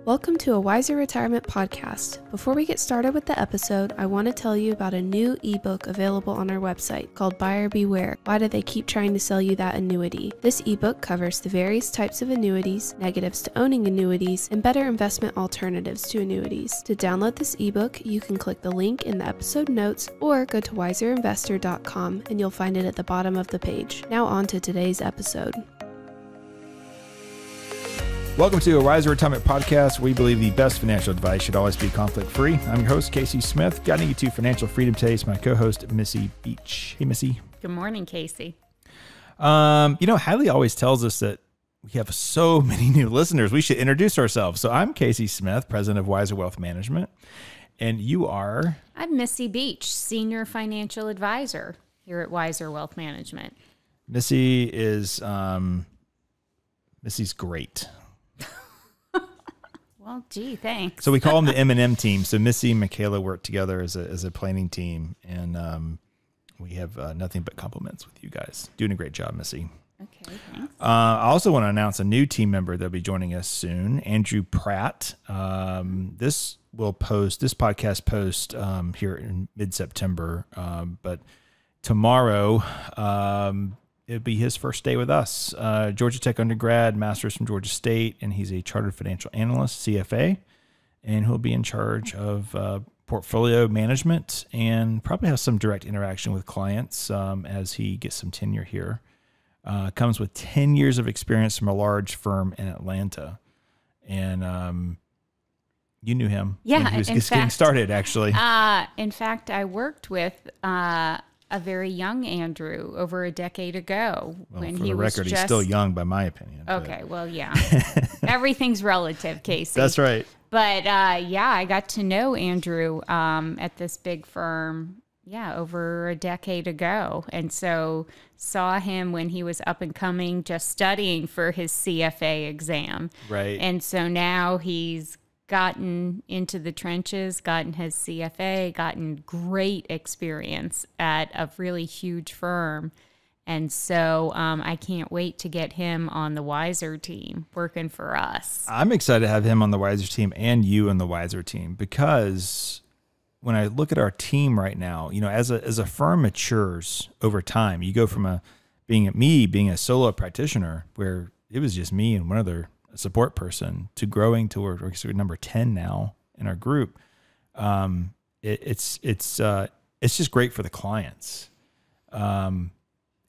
Welcome to a Wiser Retirement podcast. Before we get started with the episode, I want to tell you about a new ebook available on our website called Buyer Beware. Why do they keep trying to sell you that annuity? This ebook covers the various types of annuities, negatives to owning annuities, and better investment alternatives to annuities. To download this ebook, you can click the link in the episode notes or go to wiserinvestor.com and you'll find it at the bottom of the page. Now on to today's episode. Welcome to a Wiser Retirement podcast. We believe the best financial advice should always be conflict-free. I'm your host, Casey Smith, guiding you to financial freedom today is my co-host, Missie Beach. Hey, Missie. Good morning, Casey. Hadley always tells us that we have so many new listeners. We should introduce ourselves. So I'm Casey Smith, president of Wiser Wealth Management, and you are? I'm Missie Beach, senior financial advisor here at Wiser Wealth Management. Missie is, Missie's great. Well, gee, thanks. So we call them the M&M team. So Missy and Michaela work together as a planning team, and we have nothing but compliments with you guys. Doing a great job, Missy. Okay, thanks. I also want to announce a new team member that'll be joining us soon, Andrew Pratt. This podcast post here in mid-September, but tomorrow it'll be his first day with us. Georgia Tech undergrad, master's from Georgia State, and he's a chartered financial analyst, CFA, and he'll be in charge of portfolio management and probably have some direct interaction with clients as he gets some tenure here. Comes with 10 years of experience from a large firm in Atlanta. And you knew him. Yeah, when he was just getting started, actually. In fact, I worked with a very young Andrew over a decade ago. Well, when for he the was record, just... he's still young by my opinion. Okay, well, yeah. Everything's relative, Casey. That's right. But I got to know Andrew at this big firm, over a decade ago. And so saw him when he was up and coming, just studying for his CFA exam. Right. And so now he's gotten into the trenches, gotten his CFA, gotten great experience at a really huge firm. And so I can't wait to get him on the Wiser team working for us. I'm excited to have him on the Wiser team and you on the Wiser team, because when I look at our team right now, as a firm matures over time, you go from being a solo practitioner where it was just me and one other support person to growing to we're number 10 now in our group. It's just great for the clients. And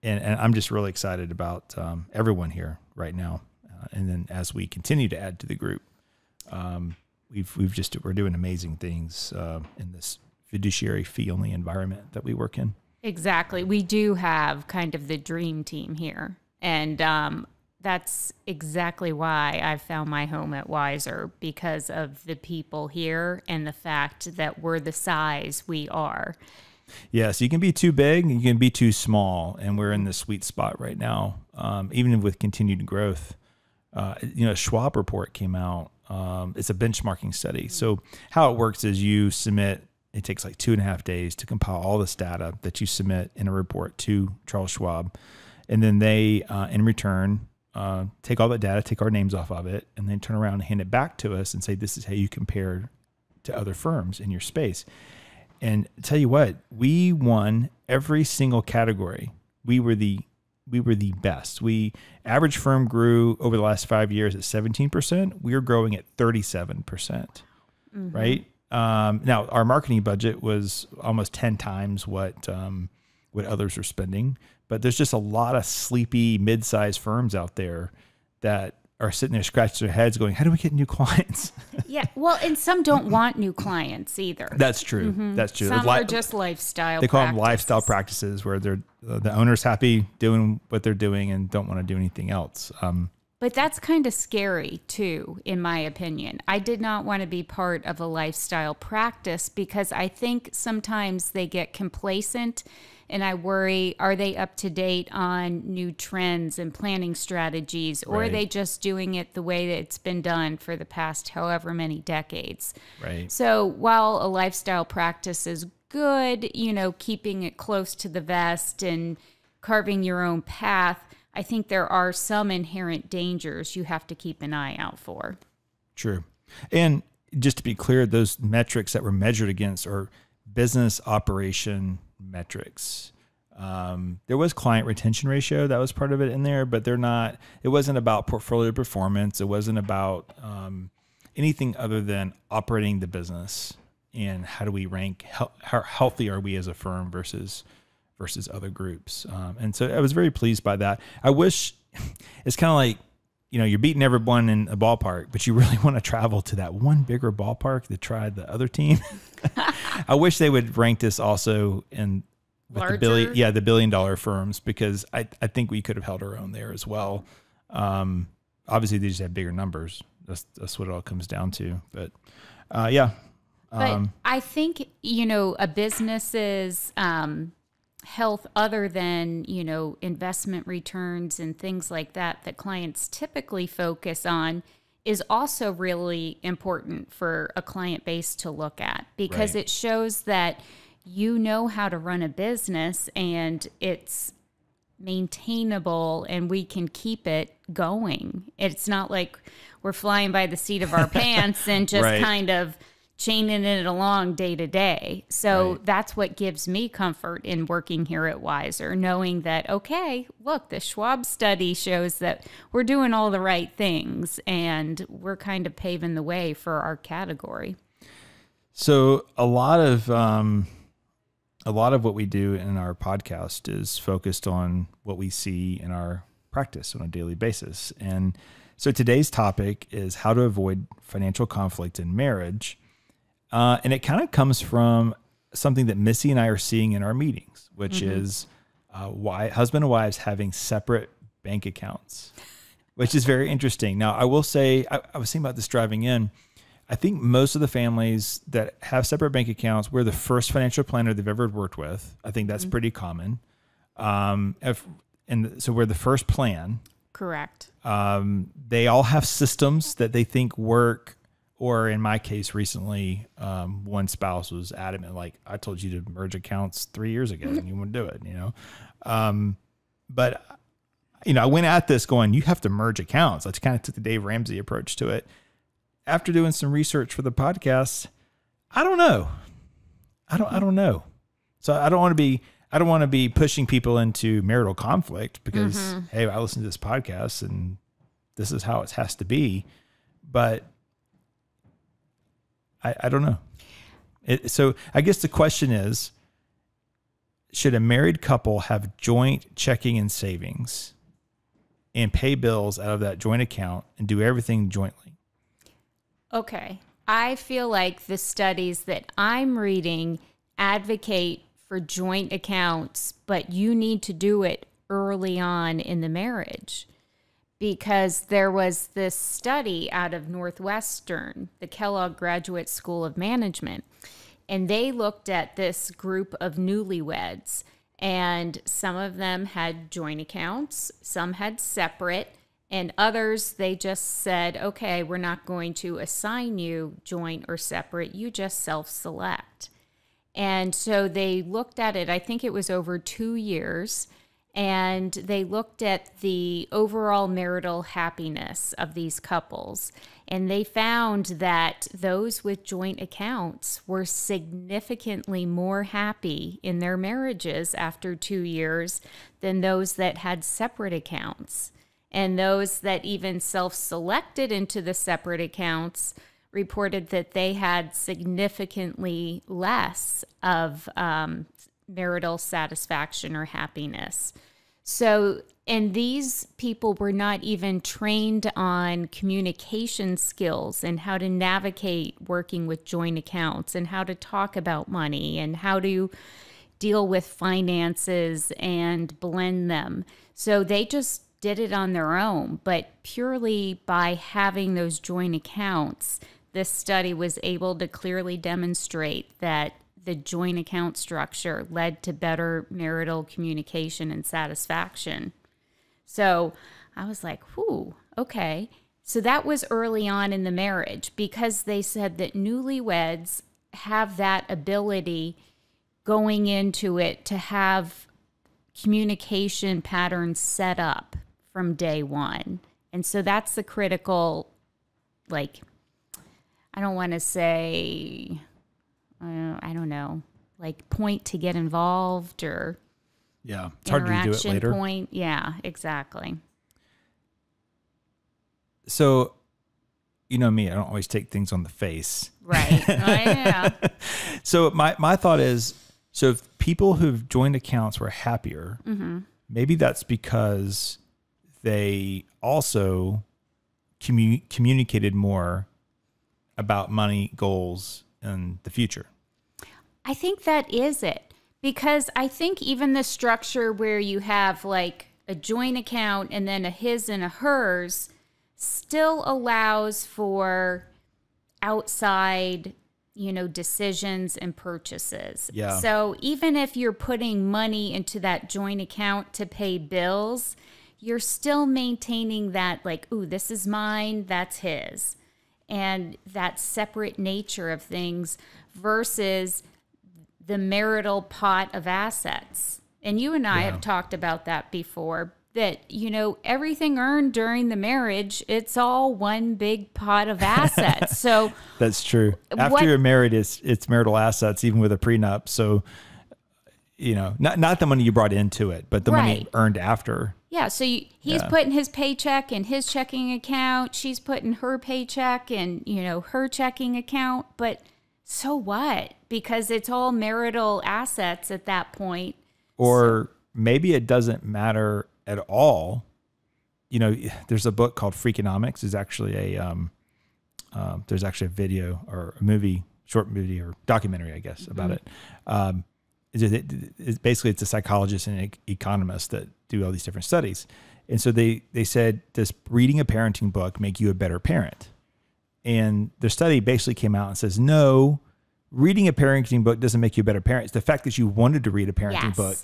I'm just really excited about everyone here right now. And then as we continue to add to the group, we're doing amazing things in this fiduciary fee-only environment that we work in. Exactly. We do have kind of the dream team here. And that's exactly why I found my home at Wiser, because of the people here and the fact that we're the size we are. Yes, you can be too big, you can be too small, and we're in the sweet spot right now, even with continued growth. A Schwab report came out. It's a benchmarking study. So how it works is you submit, it takes like 2.5 days to compile all this data that you submit in a report to Charles Schwab. And then they, in return, take all that data, take our names off of it, and then turn around and hand it back to us and say, this is how you compare to other firms in your space. And tell you what, we won every single category. We were the best. Average firm grew over the last 5 years at 17%. We're growing at 37%, mm-hmm. Right? Now our marketing budget was almost 10 times what others are spending, but there's just a lot of sleepy mid-sized firms out there that are sitting there scratching their heads going, how do we get new clients? Yeah. Well, and some don't want new clients either. That's true. Mm-hmm. That's true. Some are just lifestyle They call them lifestyle practices where they're the owner's happy doing what they're doing and don't want to do anything else. But that's kind of scary too, in my opinion. I did not want to be part of a lifestyle practice because I think sometimes they get complacent and I worry, are they up to date on new trends and planning strategies, or Right. are they just doing it the way that it's been done for the past however many decades? Right. So while a lifestyle practice is good, keeping it close to the vest and carving your own path, I think there are some inherent dangers you have to keep an eye out for. True. And just to be clear, those metrics that were measured against are business operation metrics. There was client retention ratio that was part of it in there, but it wasn't about portfolio performance. It wasn't about anything other than operating the business and how do we rank, how healthy are we as a firm versus other groups. And so I was very pleased by that. I wish it's kind of like, you're beating everyone in a ballpark, but you really want to travel to that one bigger ballpark to try the other team. I wish they would rank this also in with the $1 billion firms, because I think we could have held our own there as well. Obviously they just have bigger numbers. That's what it all comes down to. But But I think, a business's health, other than, investment returns and things like that clients typically focus on, is also really important for a client base to look at, because it shows that how to run a business and it's maintainable and we can keep it going. It's not like we're flying by the seat of our pants and just kind of chaining it along day to day. So that's what gives me comfort in working here at Wiser, knowing that, okay, look, the Schwab study shows that we're doing all the right things and we're kind of paving the way for our category. So a lot of what we do in our podcast is focused on what we see in our practice on a daily basis. And so today's topic is how to avoid financial conflict in marriage. And it kind of comes from something that Missy and I are seeing in our meetings, which is husband and wives having separate bank accounts, which is very interesting. Now, I will say, I was thinking about this driving in. I think most of the families that have separate bank accounts, we're the first financial planner they've ever worked with. I think that's pretty common. So we're the first plan. Correct. They all have systems that they think work. Or in my case recently, one spouse was adamant, like, I told you to merge accounts 3 years ago and you wouldn't do it, But, I went at this going, you have to merge accounts. I kind of took the Dave Ramsey approach to it. After doing some research for the podcast, I don't know. I don't know. So I don't want to be pushing people into marital conflict because, hey, I listened to this podcast and this is how it has to be. But I don't know. So I guess the question is, should a married couple have joint checking and savings and pay bills out of that joint account and do everything jointly? Okay. I feel like the studies that I'm reading advocate for joint accounts, but you need to do it early on in the marriage. Because there was this study out of Northwestern, the Kellogg Graduate School of Management, and they looked at this group of newlyweds, and some of them had joint accounts, some had separate, and others, they just said, okay, we're not going to assign you joint or separate, you just self-select. And so they looked at it, I think it was over 2 years, and they looked at the overall marital happiness of these couples. And they found that those with joint accounts were significantly more happy in their marriages after 2 years than those that had separate accounts. And those that even self-selected into the separate accounts reported that they had significantly less of marital satisfaction or happiness. So, and these people were not even trained on communication skills and how to navigate working with joint accounts and how to talk about money and how to deal with finances and blend them. So they just did it on their own, but purely by having those joint accounts, this study was able to clearly demonstrate that the joint account structure led to better marital communication and satisfaction. So I was like, whew, okay. So that was early on in the marriage because they said that newlyweds have that ability going into it to have communication patterns set up from day one. And so that's the critical, I don't want to say, I don't know, like point to get involved or yeah, it's hard to do it later. Point. Yeah, exactly. So, you know me, I don't always take things on the face. Right. Oh, yeah. So my thought is, so if people who've joined accounts were happier, maybe that's because they also communicated more about money goals in the future. I think that is it. Because I think even the structure where you have like a joint account and then a his and a hers still allows for outside, decisions and purchases. Yeah. So even if you're putting money into that joint account to pay bills, you're still maintaining that like, ooh, this is mine, that's his. And that separate nature of things versus the marital pot of assets. And you and I have talked about that before, that, everything earned during the marriage, it's all one big pot of assets. So that's true. After you're married, it's marital assets, even with a prenup. So, not the money you brought into it, but the money earned after. Yeah. So he's putting his paycheck in his checking account. She's putting her paycheck in, her checking account. But so what? Because it's all marital assets at that point. Or maybe it doesn't matter at all. There's a book called Freakonomics. There's actually a video or a movie, short movie or documentary, I guess, about it. It's a psychologist and an economist that do all these different studies. And so they said, does reading a parenting book make you a better parent? And the study basically came out and says, no, reading a parenting book doesn't make you a better parent. It's the fact that you wanted to read a parenting book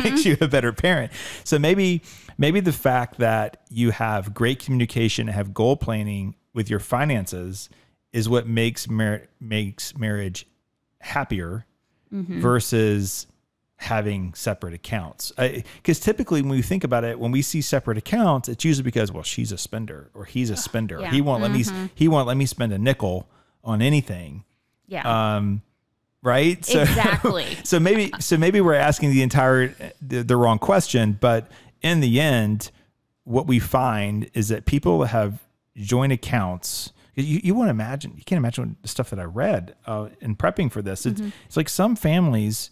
makes you a better parent. So maybe the fact that you have great communication and have goal planning with your finances is what makes marriage happier versus having separate accounts. Because typically when we think about it, when we see separate accounts, it's usually because, well, she's a spender or he's a spender. Yeah. He won't let me spend a nickel on anything. Yeah. Right. So, exactly. So maybe we're asking the wrong question, but in the end, what we find is that people have joint accounts. You can't imagine the stuff that I read in prepping for this. It's like some families,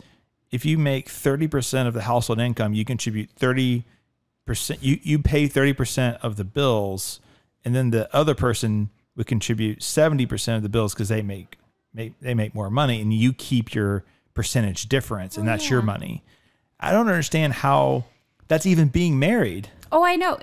if you make 30% of the household income, you contribute 30%. You pay 30% of the bills, and then the other person would contribute 70% of the bills because they make more money, and you keep your percentage difference, and that's your money. I don't understand how that's even being married. Oh, I know.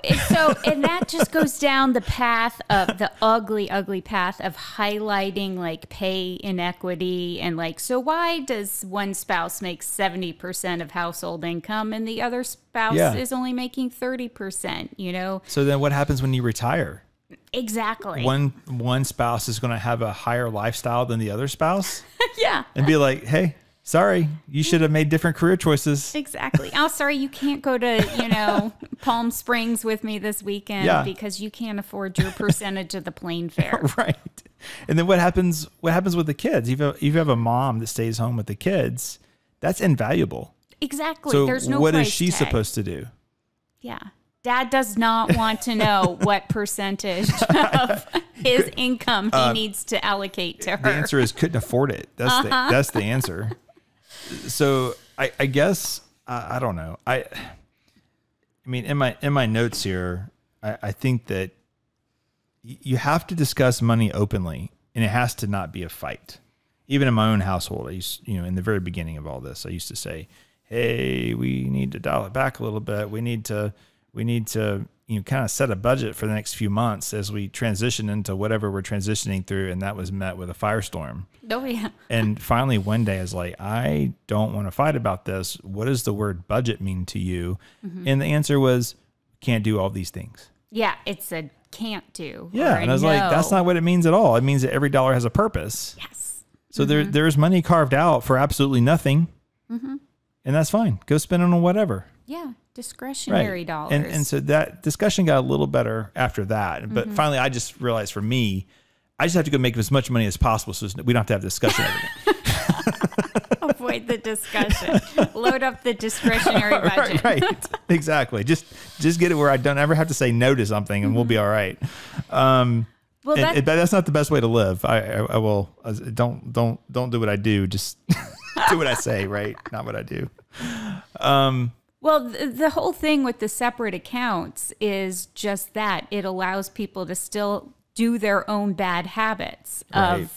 And that just goes down the path of the ugly, ugly path of highlighting like pay inequity and like, so why does one spouse make 70% of household income and the other spouse is only making 30%, So then what happens when you retire? Exactly. One spouse is going to have a higher lifestyle than the other spouse. Yeah. And be like, hey, sorry, you should have made different career choices. Exactly. Oh, sorry, you can't go to, Palm Springs with me this weekend because you can't afford your percentage of the plane fare. Right. And then what happens with the kids? If you have a mom that stays home with the kids, that's invaluable. Exactly. So there's no what price is she tag. supposed to do? Yeah. Dad does not want to know what percentage of his income he needs to allocate to her. The answer is couldn't afford it. That's the answer. So I guess I don't know. I mean in my notes here, I think that you have to discuss money openly, and it has to not be a fight. Even in my own household, I used, in the very beginning of all this, I used to say, "Hey, we need to dial it back a little bit. We need to kind of set a budget for the next few months as we transition into whatever we're transitioning through." And that was met with a firestorm. Oh, yeah. And finally, one day I was like, I don't want to fight about this. What does the word budget mean to you? And the answer was, can't do all these things. Yeah, it's a can't do. Yeah. And I was like, that's not what it means at all. It means that every dollar has a purpose. Yes. So there's money carved out for absolutely nothing. And that's fine. Go spend it on whatever. Yeah. Discretionary dollars. And so that discussion got a little better after that. But finally, I just realized for me, I just have to go make as much money as possible so we don't have to have a discussion over it. Avoid the discussion. Load up the discretionary budget. Right. Exactly. Just get it where I don't ever have to say no to something, and we'll be all right. Well, but that's not the best way to live. I will don't do what I do. Just do what I say, right? Not what I do. Well, the whole thing with the separate accounts is just that. It allows people to still do their own bad habits of,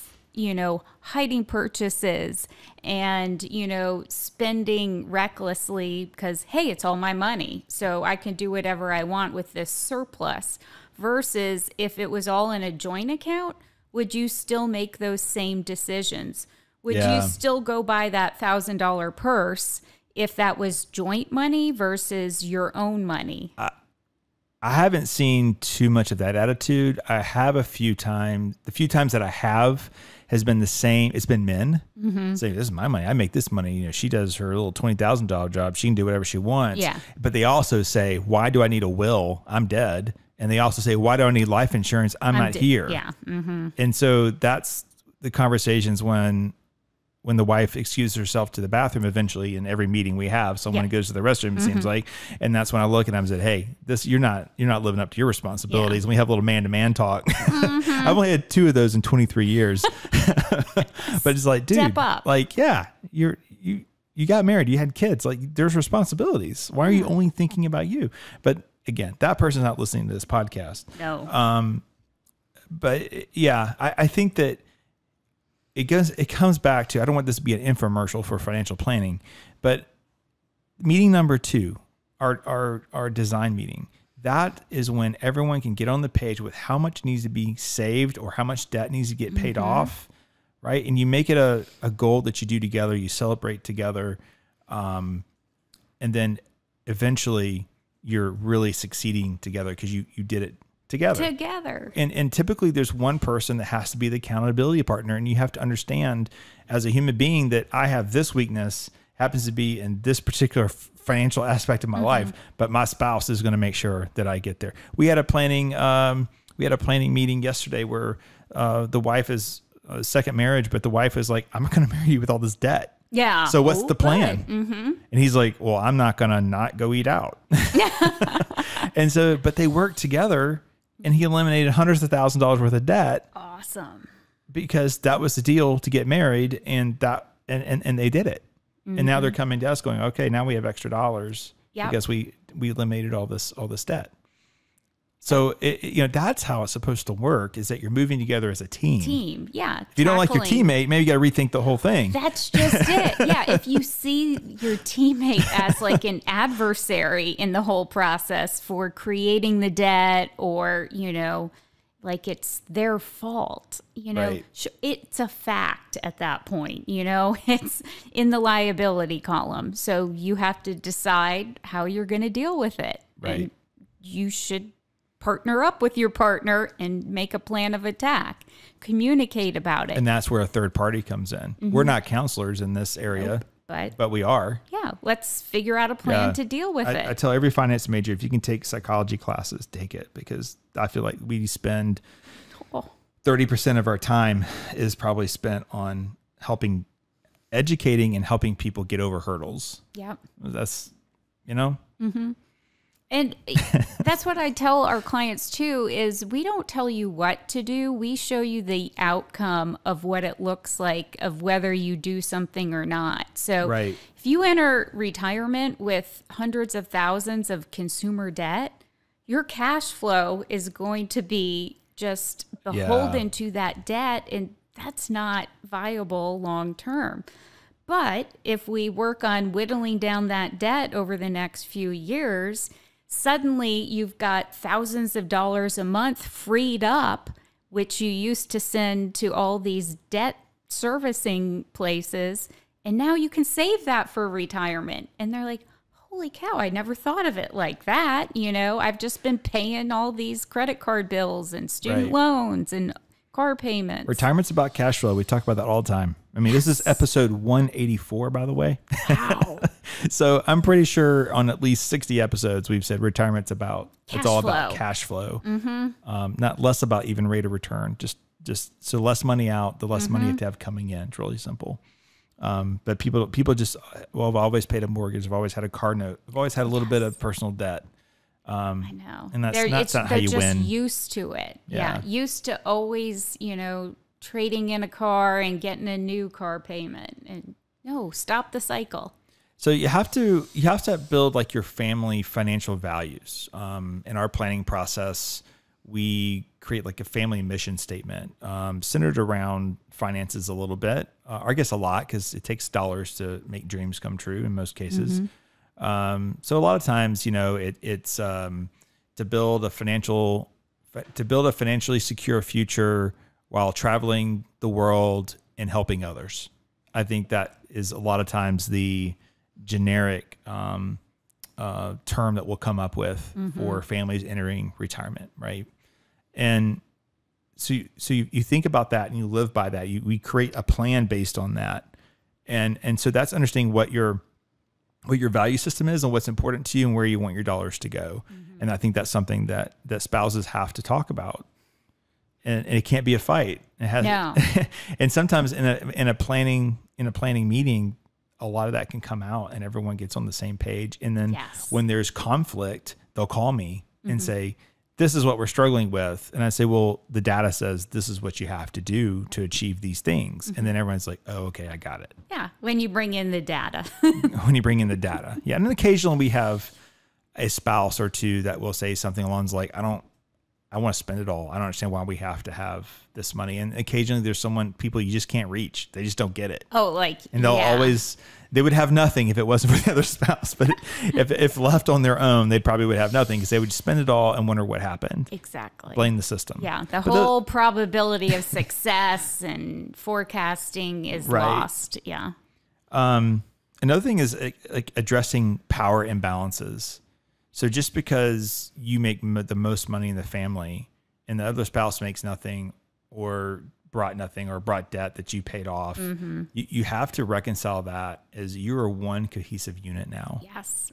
hiding purchases and, spending recklessly because, hey, it's all my money. So I can do whatever I want with this surplus. Versus if it was all in a joint account, would you still make those same decisions? Would you still go buy that $1,000 purse if that was joint money versus your own money? I haven't seen too much of that attitude. I have a few times. The few times that I have has been the same. It's been men saying, "This is my money. I make this money." She does her little $20,000 job. She can do whatever she wants. Yeah. But they also say, "Why do I need a will? I'm dead." And they also say, "Why do I need life insurance? I'm not here." Yeah. Mm-hmm. And so that's the conversations when the wife excuses herself to the bathroom eventually in every meeting we have. Someone goes to the restroom, it seems like. And that's when I look and I said, "Hey, you're not living up to your responsibilities." And we have a little man-to-man talk. I've only had 2 of those in 23 years. But it's like, dude, step up. Like, yeah, you got married, you had kids, like there's responsibilities. Why are you only thinking about you? But again, that person's not listening to this podcast. No. But yeah, I think that it comes back to, I don't want this to be an infomercial for financial planning, but meeting number 2, our design meeting, that is when everyone can get on the page with how much needs to be saved or how much debt needs to get paid off, right? And you make it a goal that you do together, you celebrate together, and then eventually you're really succeeding together because you did it together. And typically there's one person that has to be the accountability partner. And you have to understand as a human being that I have this weakness, happens to be in this particular financial aspect of my life, but my spouse is going to make sure that I get there. We had a planning meeting yesterday where the wife is second marriage, but the wife is like, "I'm not going to marry you with all this debt." Yeah. So what's the plan? And he's like, "Well, I'm not going to not go eat out." And so, but they worked together. And he eliminated hundreds of thousands of dollars worth of debt. Awesome. Because that was the deal to get married, and they did it. And now they're coming to us going, "Okay, now we have extra dollars because we eliminated all this debt." So that's how it's supposed to work, is that you're moving together as a team. Yeah. If you don't like your teammate, maybe you got to rethink the whole thing. That's just it. Yeah. If you see your teammate as like an adversary in the whole process for creating the debt, or, like it's their fault, Right. It's a fact at that point, it's in the liability column. So you have to decide how you're going to deal with it. Right. And you should partner up with your partner and make a plan of attack. Communicate about it. And that's where a third party comes in. We're not counselors in this area, but we are. Yeah, let's figure out a plan to deal with it. I tell every finance major, if you can take psychology classes, take it, because I feel like we spend 30% of our time is probably spent on educating and helping people get over hurdles. Yep. That's, And that's what I tell our clients too, is we don't tell you what to do. We show you the outcome of what it looks like, of whether you do something or not. So if you enter retirement with hundreds of thousands of consumer debt, your cash flow is going to be just beholden to that debt. And that's not viable long term. But if we work on whittling down that debt over the next few years, suddenly you've got thousands of dollars a month freed up, which you used to send to all these debt servicing places. And now you can save that for retirement. And they're like, holy cow, I never thought of it like that. I've just been paying all these credit card bills and student loans and car payments. Retirement's about cash flow. We talk about that all the time. I mean, this is episode 184, by the way. Wow. So I'm pretty sure on at least 60 episodes, we've said retirement's about, it's all about cash flow. Not less about even rate of return, just Just so less money out, the less money you have to have coming in. It's really simple. But people just, well, I've always paid a mortgage. I've always had a car note. I've always had a little bit of personal debt. I know. And that's not how you win. They're just used to it. Yeah. Used to always, trading in a car and getting a new car payment. And no, stop the cycle. So you have to build like your family financial values. In our planning process, we create like a family mission statement centered around finances a little bit, or I guess a lot, because it takes dollars to make dreams come true in most cases. So a lot of times, it's to build a financially secure future while traveling the world and helping others. I think that is a lot of times the generic term that we'll come up with for families entering retirement, right? And so you think about that and you live by that. We create a plan based on that, and so that's understanding what your value system is and what's important to you and where you want your dollars to go. And I think that's something that spouses have to talk about, and it can't be a fight. It has, no. And sometimes in a planning meeting, a lot of that can come out and everyone gets on the same page. And then when there's conflict, they'll call me and say, this is what we're struggling with. And I say, well, the data says this is what you have to do to achieve these things. And then everyone's like, oh, okay, I got it. Yeah. When you bring in the data. Yeah. And then occasionally we have a spouse or two that will say something along like, I want to spend it all. I don't understand why we have to have this money. And occasionally there's people you just can't reach. They just don't get it. Oh, and they would have nothing if it wasn't for the other spouse. But if left on their own, they probably would have nothing because they would spend it all and wonder what happened. Exactly. Blame the system. Yeah. The whole probability of success and forecasting is lost. Yeah. Another thing is like addressing power imbalances. So just because you make the most money in the family and the other spouse makes nothing or brought debt that you paid off, you have to reconcile that as you are one cohesive unit now. Yes.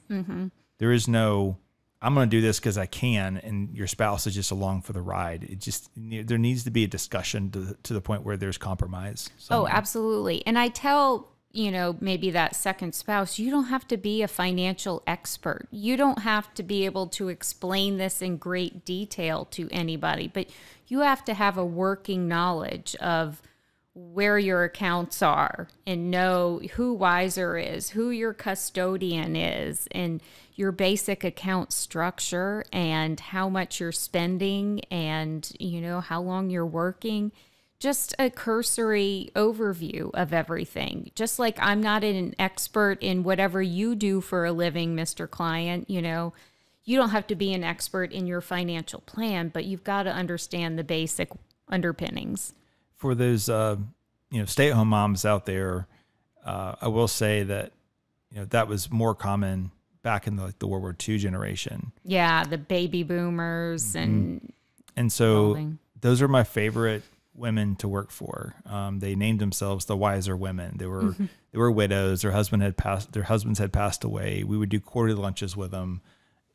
There is no, I'm going to do this because I can, and your spouse is just along for the ride. There needs to be a discussion to the point where there's compromise somewhere. Oh, absolutely. And I tell maybe that second spouse, you don't have to be a financial expert. You don't have to be able to explain this in great detail to anybody, but you have to have a working knowledge of where your accounts are and know who Wiser is, who your custodian is, and your basic account structure and how much you're spending and, how long you're working. Just a cursory overview of everything. Just like I'm not an expert in whatever you do for a living, Mr. Client, you don't have to be an expert in your financial plan, but you've got to understand the basic underpinnings. For those, stay-at-home moms out there, I will say that, that was more common back in the World War II generation. Yeah, the baby boomers and so those are my favorite women to work for. They named themselves the Wiser Women. They were widows. Their husbands had passed away. We would do quarterly lunches with them,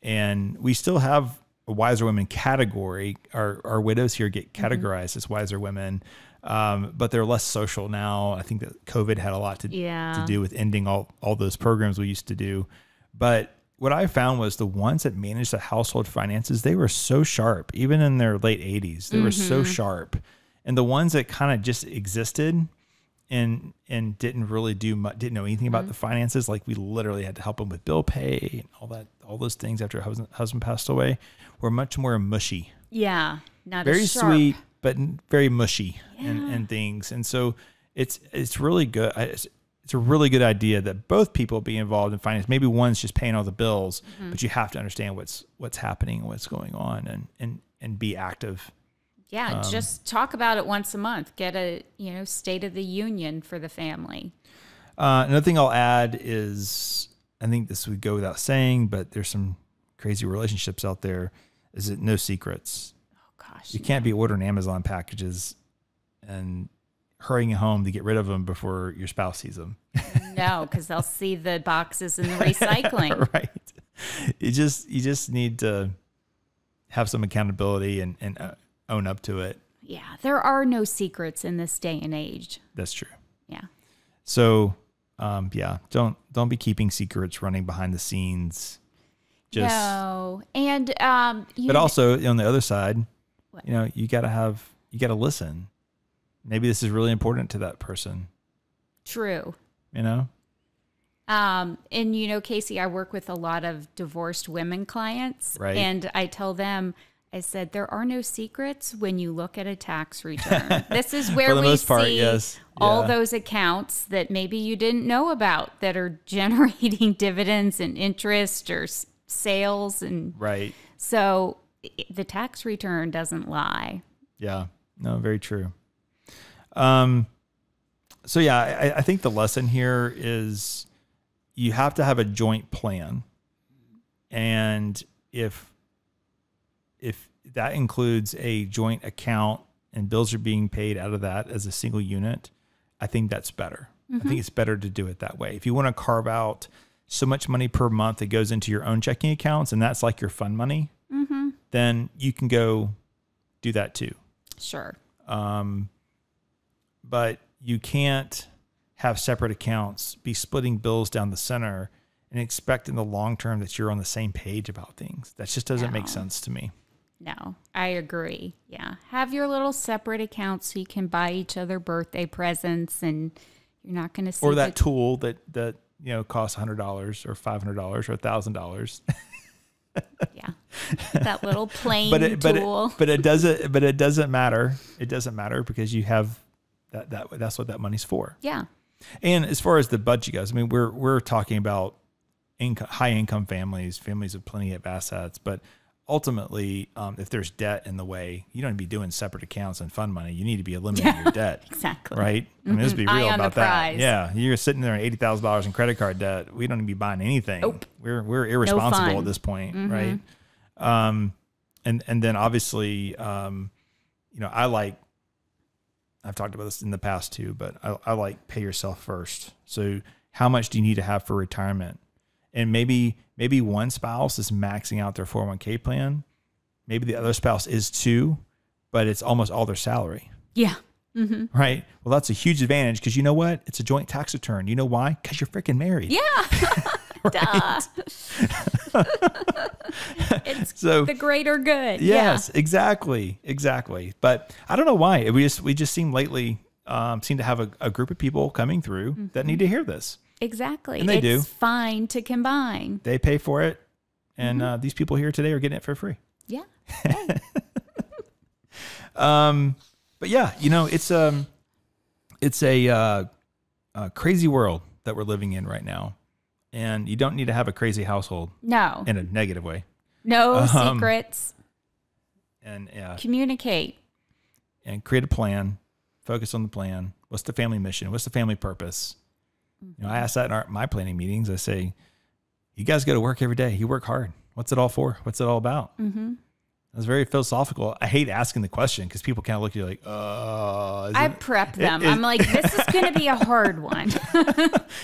and we still have a Wiser Women category. Our widows here get categorized as Wiser Women, but they're less social now. I think that COVID had a lot to do with ending all those programs we used to do. But what I found was the ones that managed the household finances, they were so sharp, even in their late 80s. They were so sharp. And the ones that kind of just existed and didn't really do much, didn't know anything about the finances, like we literally had to help them with bill pay and all those things after her husband passed away, were much more mushy. Yeah, not very as sharp. Sweet, but very mushy and things. And so it's really good. It's a really good idea that both people be involved in finance. Maybe one's just paying all the bills, but you have to understand what's happening, what's going on, and be active. Yeah, just talk about it once a month. Get a state of the union for the family. Another thing I'll add is, I think this would go without saying, but there's some crazy relationships out there. Is it no secrets? Oh gosh, you can't be ordering Amazon packages and hurrying home to get rid of them before your spouse sees them. No, because they'll see the boxes in the recycling. Right. You just need to have some accountability and own up to it. Yeah, there are no secrets in this day and age. That's true. Yeah. So, yeah, don't be keeping secrets, running behind the scenes. Just, no. And, but also on the other side, what? you know, you gotta listen. Maybe this is really important to that person. True. You know? And you know, Casey, I work with a lot of divorced women clients, right? And I tell them, I said, there are no secrets when you look at a tax return. This is where we see all those accounts that maybe you didn't know about that are generating dividends and interest or sales. And right. So the tax return doesn't lie. Yeah, no, very true. So yeah, I think the lesson here is you have to have a joint plan. And if that includes a joint account and bills are being paid out of that as a single unit, I think that's better. I think it's better to do it that way. If you want to carve out so much money per month that goes into your own checking accounts and that's like your fun money, then you can go do that too. Sure. But you can't have separate accounts, be splitting bills down the center and expect in the long term that you're on the same page about things. That just doesn't make sense to me. No, I agree. Yeah. Have your little separate accounts so you can buy each other birthday presents and you're not going to see. Or that tool that, you know, costs $100 or $500 or $1,000. Yeah. That little plain tool. But it doesn't matter. It doesn't matter because you have that's what that money's for. Yeah. And as far as the budget goes, I mean, we're talking about high income families with plenty of assets, but ultimately, if there's debt in the way, you don't need to be doing separate accounts and fund money. You need to be eliminating your debt. Exactly. Right? I mean, let's be real about that. Prize. Yeah. You're sitting there on $80,000 in credit card debt. We don't need to be buying anything. Nope. We're irresponsible at this point. Right. And then obviously, you know, I've talked about this in the past too, but I like pay yourself first. So how much do you need to have for retirement? And maybe one spouse is maxing out their 401k plan. Maybe the other spouse is too, but it's almost all their salary. Yeah. Right. Well, that's a huge advantage because you know what? It's a joint tax return. You know why? Because you're freaking married. Yeah. Duh. It's so, the greater good. Yes, exactly. But I don't know why. We just seem lately seem to have a group of people coming through that need to hear this. Exactly. And they do. It's fine to combine. They pay for it. And these people here today are getting it for free. Yeah. But yeah, you know, it's a crazy world that we're living in right now. And you don't need to have a crazy household. No. In a negative way. No secrets. And communicate. And create a plan. Focus on the plan. What's the family mission? What's the family purpose? You know, I ask that in my planning meetings. I say, you guys go to work every day. You work hard. What's it all for? What's it all about? It's very philosophical. I hate asking the question because people kind of look at you like, I prep them. I'm like, this is going to be a hard one.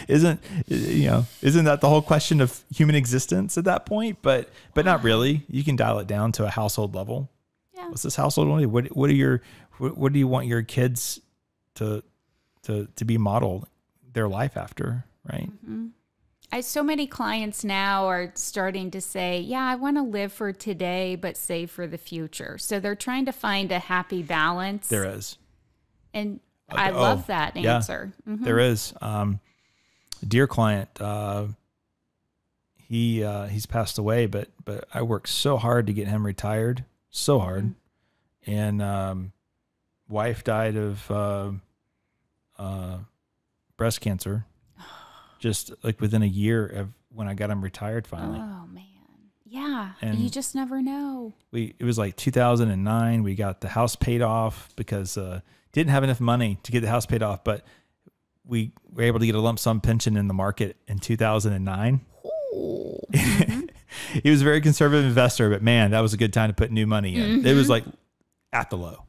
Isn't that the whole question of human existence at that point? But not really. You can dial it down to a household level. Yeah. What's this household? What do you want your kids to be modeled their life after? Right. So many clients now are starting to say, yeah, I want to live for today, but save for the future. So they're trying to find a happy balance. There is. And I love that answer. There is. A dear client, he's passed away, but I worked so hard to get him retired, so hard. And wife died of breast cancer. Just like within a year of when I got him retired finally. Oh man. Yeah. And you just never know. It was like 2009. We got the house paid off because didn't have enough money to get the house paid off, but we were able to get a lump sum pension in the market in 2009. He was a very conservative investor, but man, that was a good time to put new money in. It was like at the low.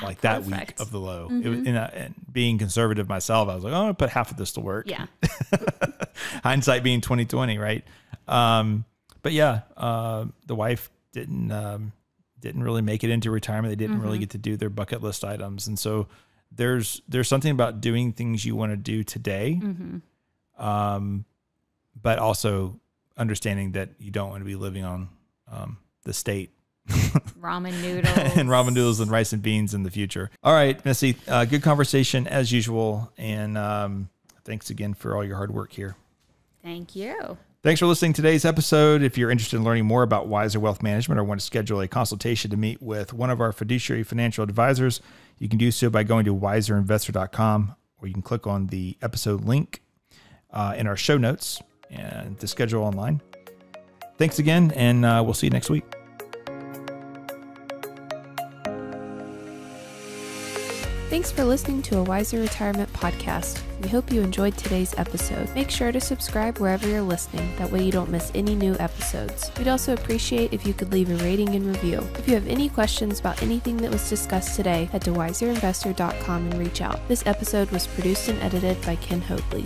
Like that week of the low. It was, and being conservative myself, I was like, oh, I'm gonna put half of this to work. Yeah. Hindsight being 20/20, right? But yeah, the wife didn't didn't really make it into retirement. They didn't really get to do their bucket list items. And so there's something about doing things you want to do today, but also understanding that you don't want to be living on the state ramen noodles and ramen noodles and rice and beans in the future. All right, Missy, good conversation as usual. And thanks again for all your hard work here. Thank you. Thanks for listening to today's episode. If you're interested in learning more about Wiser Wealth Management or want to schedule a consultation to meet with one of our fiduciary financial advisors, you can do so by going to wiserinvestor.com, or you can click on the episode link in our show notes and to schedule online. Thanks again, and we'll see you next week. Thanks for listening to a Wiser Retirement podcast. We hope you enjoyed today's episode. Make sure to subscribe wherever you're listening. That way you don't miss any new episodes. We'd also appreciate if you could leave a rating and review. If you have any questions about anything that was discussed today, head to wiserinvestor.com and reach out. This episode was produced and edited by Ken Hoadley.